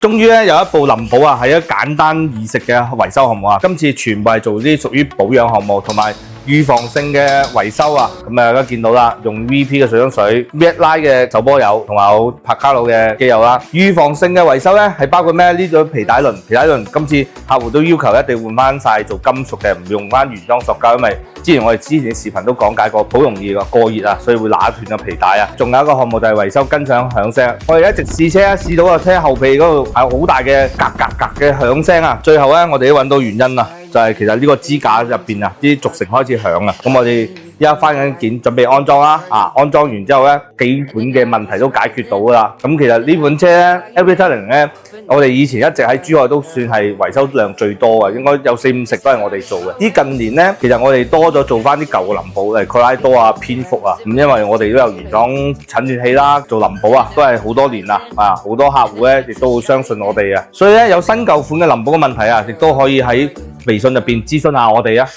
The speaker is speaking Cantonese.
終於咧有一部林寶啊，係一個簡單易食嘅維修項目啊！今次全部係做啲屬於保養項目同埋預防性嘅維修啊！咁啊，大家見到啦，用 VP 嘅水箱水、Redline 嘅手波油同埋有帕卡魯嘅機油啦。預防性嘅維修咧係包括咩？呢種皮帶輪，今次客戶都要求一定換翻晒做金屬嘅，唔用翻原裝塑膠，因為我哋之前嘅視頻都講解過，好容易過熱啊，所以會揦斷個皮帶啊。仲有一個項目就係維修跟響響聲，我哋一直試車，試到個車後臂嗰度係好大嘅格格格嘅響聲啊！最後咧，我哋都揾到原因啦，就係其實呢個支架入邊啊，啲軸承開始響啊。咁我哋依家翻緊件準備安裝啦，安裝完之後咧，基本嘅問題都解決到噶啦。咁其實呢款車咧 LV70 咧，我哋以前一直喺珠海都算係維修量最多嘅，應該有4-5成都係我哋做嘅。呢近年咧，其實我哋多咗做翻啲舊嘅林寶，例如蓋拉多啊、蝙蝠啊。咁因為我哋都有原廠診斷器啦，做林寶啊，都係好多年啦，好多客戶咧亦都好相信我哋啊。所以咧有新舊款嘅林寶嘅問題啊，亦都可以喺微信入邊諮詢下我哋啊。